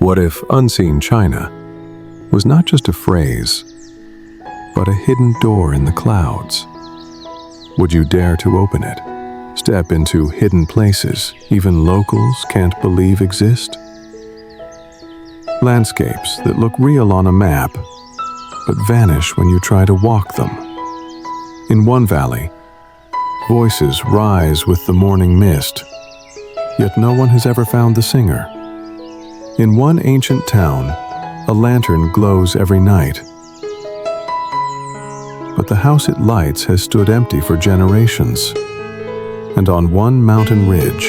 What if unseen China was not just a phrase, but a hidden door in the clouds? Would you dare to open it? Step into hidden places even locals can't believe exist? Landscapes that look real on a map, but vanish when you try to walk them. In one valley, voices rise with the morning mist, yet no one has ever found the singer. In one ancient town, a lantern glows every night, but the house it lights has stood empty for generations. And on one mountain ridge,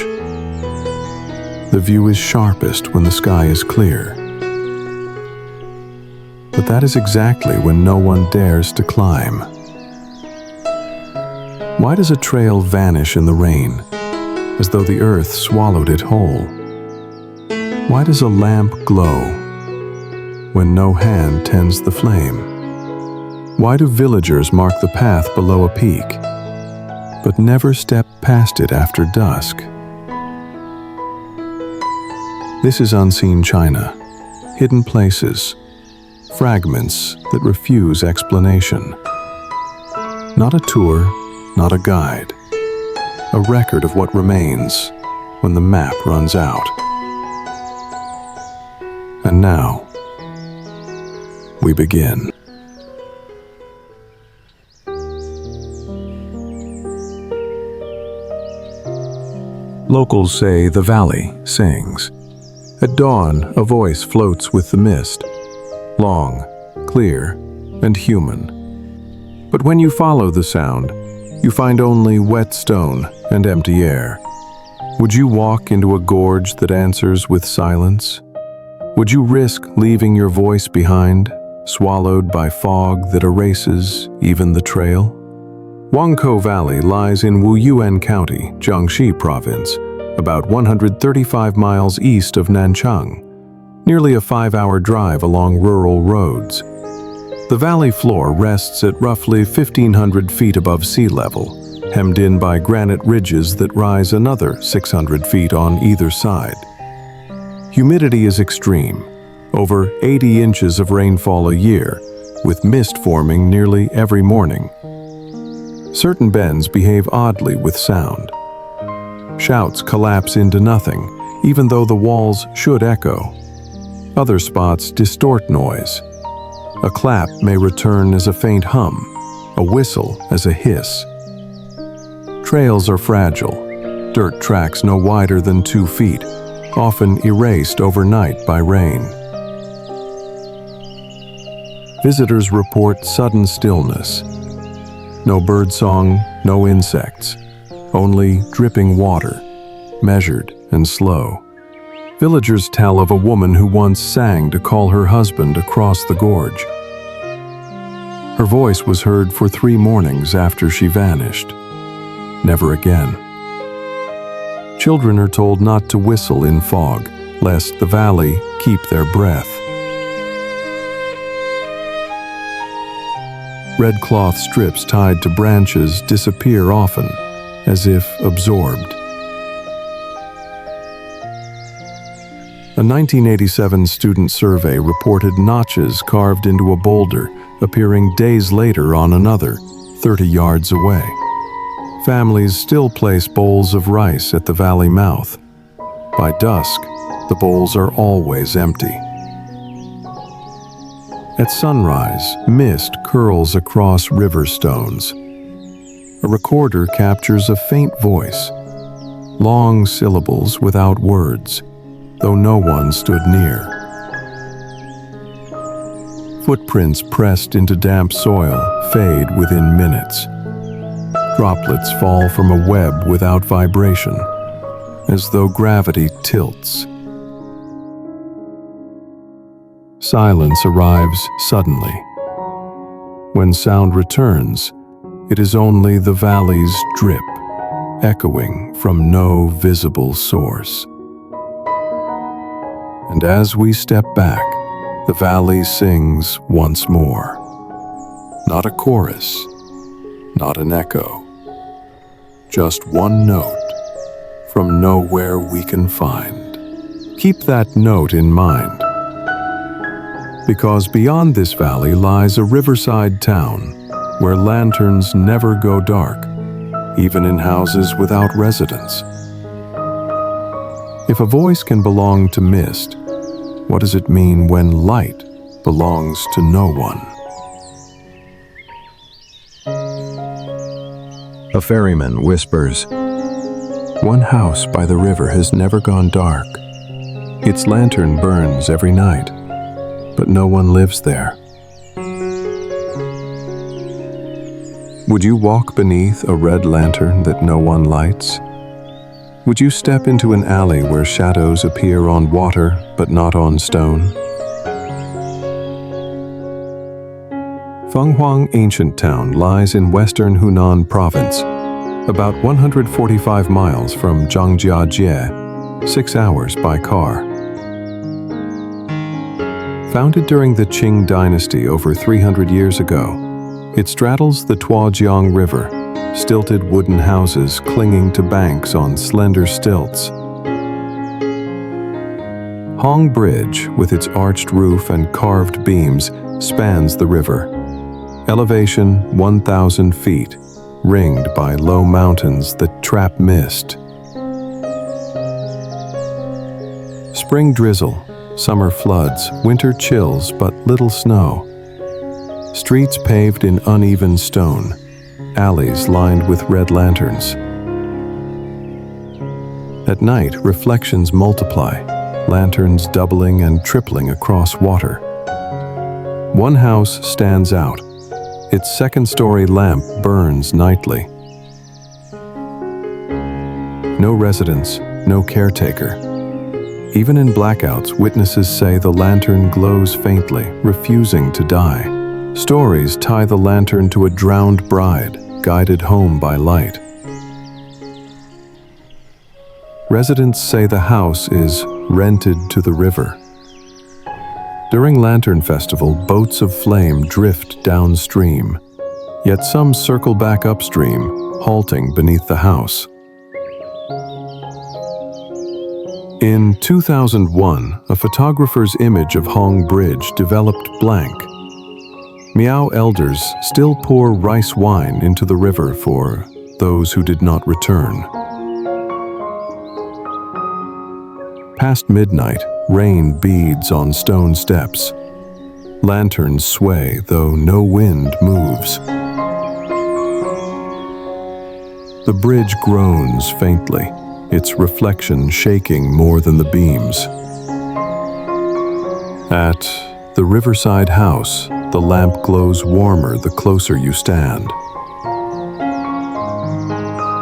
the view is sharpest when the sky is clear. But that is exactly when no one dares to climb. Why does a trail vanish in the rain, as though the earth swallowed it whole? Why does a lamp glow when no hand tends the flame? Why do villagers mark the path below a peak, but never step past it after dusk? This is unseen China, hidden places, fragments that refuse explanation. Not a tour, not a guide, a record of what remains when the map runs out. And now, we begin. Locals say the valley sings. At dawn, a voice floats with the mist, long, clear, and human. But when you follow the sound, you find only wet stone and empty air. Would you walk into a gorge that answers with silence? Would you risk leaving your voice behind, swallowed by fog that erases even the trail? WANGXIAN Valley lies in WUYUAN County, Jiangxi Province, about 135 miles east of Nanchang, nearly a 5-hour drive along rural roads. The valley floor rests at roughly 1,500 feet above sea level, hemmed in by granite ridges that rise another 600 feet on either side. Humidity is extreme, over 80 inches of rainfall a year, with mist forming nearly every morning. Certain bends behave oddly with sound. Shouts collapse into nothing, even though the walls should echo. Other spots distort noise. A clap may return as a faint hum, a whistle as a hiss. Trails are fragile, dirt tracks no wider than 2 feet, often erased overnight by rain. Visitors report sudden stillness. No birdsong, no insects, only dripping water, measured and slow. Villagers tell of a woman who once sang to call her husband across the gorge. Her voice was heard for 3 mornings after she vanished. Never again. Children are told not to whistle in fog, lest the valley keep their breath. Red cloth strips tied to branches disappear often, as if absorbed. A 1987 student survey reported notches carved into a boulder appearing days later on another, 30 yards away. Families still place bowls of rice at the valley mouth. By dusk, the bowls are always empty. At sunrise, mist curls across river stones. A recorder captures a faint voice, long syllables without words, though no one stood near. Footprints pressed into damp soil fade within minutes. Droplets fall from a web without vibration, as though gravity tilts. Silence arrives suddenly. When sound returns, it is only the valley's drip, echoing from no visible source. And as we step back, the valley sings once more. Not a chorus, not an echo. Just one note from nowhere we can find. Keep that note in mind. because beyond this valley lies a riverside town where lanterns never go dark, even in houses without residents. If a voice can belong to mist, what does it mean when light belongs to no one? A ferryman whispers, "One house by the river has never gone dark. Its lantern burns every night, but no one lives there." Would you walk beneath a red lantern that no one lights? Would you step into an alley where shadows appear on water but not on stone? FENGHUANG ancient town lies in western Hunan province, about 145 miles from WANGXIAN, 6 hours by car. Founded during the Qing dynasty over 300 years ago, it straddles the Tuojiang River, stilted wooden houses clinging to banks on slender stilts. Hong Bridge, with its arched roof and carved beams, spans the river. Elevation 1,000 feet, ringed by low mountains that trap mist. Spring drizzle, summer floods, winter chills, but little snow. Streets paved in uneven stone, alleys lined with red lanterns. At night, reflections multiply, lanterns doubling and tripling across water. One house stands out. Its second-story lamp burns nightly. No residents, no caretaker. Even in blackouts, witnesses say the lantern glows faintly, refusing to die. Stories tie the lantern to a drowned bride, guided home by light. Residents say the house is rented to the river. During Lantern Festival, boats of flame drift downstream, yet some circle back upstream, halting beneath the house. In 2001, a photographer's image of Hong Bridge developed blank. Miao elders still pour rice wine into the river for those who did not return. Past midnight, rain beads on stone steps. Lanterns sway, though no wind moves. The bridge groans faintly, its reflection shaking more than the beams. At the riverside house, the lamp glows warmer the closer you stand.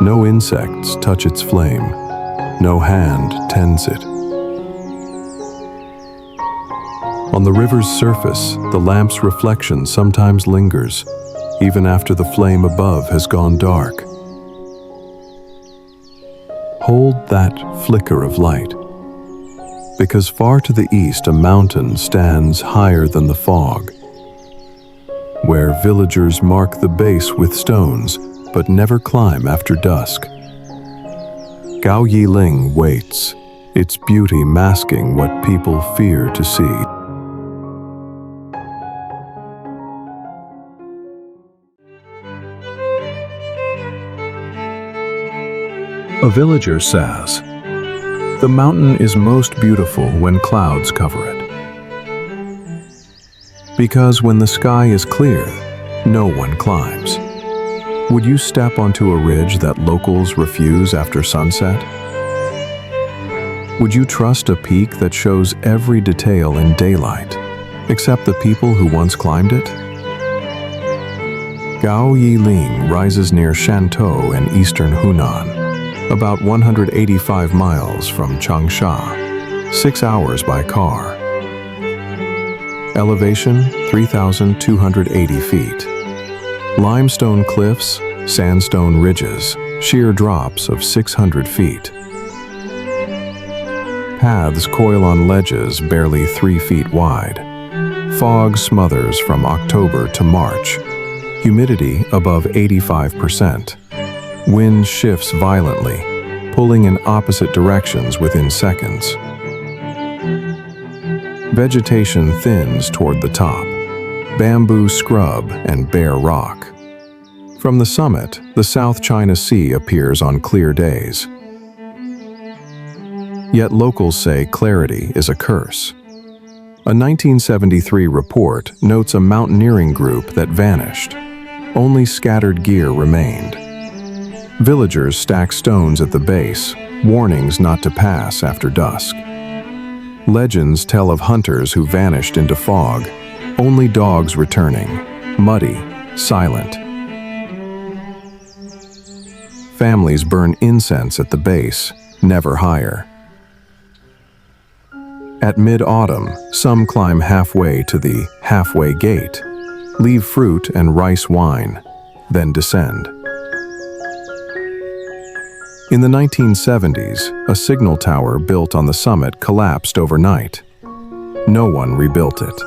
No insects touch its flame. No hand tends it. On the river's surface, the lamp's reflection sometimes lingers, even after the flame above has gone dark. Hold that flicker of light, because far to the east a mountain stands higher than the fog, where villagers mark the base with stones, but never climb after dusk. Gaoyiling waits, its beauty masking what people fear to see. A villager says, "The mountain is most beautiful when clouds cover it. Because when the sky is clear, no one climbs." Would you step onto a ridge that locals refuse after sunset? Would you trust a peak that shows every detail in daylight, except the people who once climbed it? Gaoyiling rises near Shantou in eastern Hunan, about 185 miles from Changsha, 6 hours by car. Elevation 3,280 feet. Limestone cliffs, sandstone ridges, sheer drops of 600 feet. Paths coil on ledges barely 3 feet wide. Fog smothers from October to March. Humidity above 85%. Wind shifts violently, pulling in opposite directions within seconds. Vegetation thins toward the top, bamboo scrub and bare rock. From the summit, the South China Sea appears on clear days. Yet locals say clarity is a curse. A 1973 report notes a mountaineering group that vanished. Only scattered gear remained. Villagers stack stones at the base, warnings not to pass after dusk. Legends tell of hunters who vanished into fog, only dogs returning, muddy, silent. Families burn incense at the base, never higher. At mid-autumn, some climb halfway to the halfway gate, leave fruit and rice wine, then descend. In the 1970s, a signal tower built on the summit collapsed overnight. No one rebuilt it.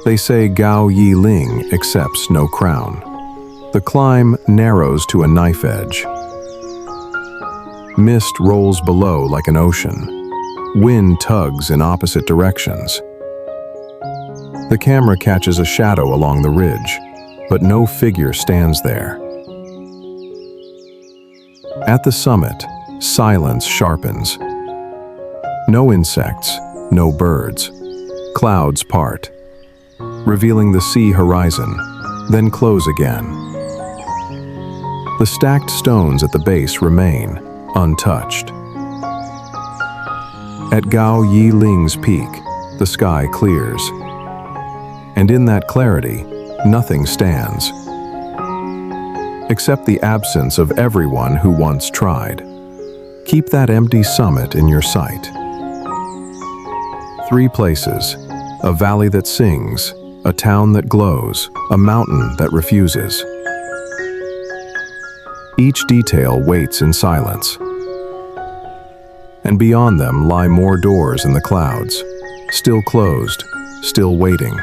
They say GAOYILING accepts no crown. The climb narrows to a knife edge. Mist rolls below like an ocean. Wind tugs in opposite directions. The camera catches a shadow along the ridge, but no figure stands there. At the summit, silence sharpens. No insects, no birds. Clouds part, revealing the sea horizon, then close again. The stacked stones at the base remain untouched. At GAOYILING's peak, the sky clears. And in that clarity, nothing stands. Except the absence of everyone who once tried. Keep that empty summit in your sight. 3 places: a valley that sings, a town that glows, a mountain that refuses. Each detail waits in silence. And beyond them lie more doors in the clouds, still closed, still waiting.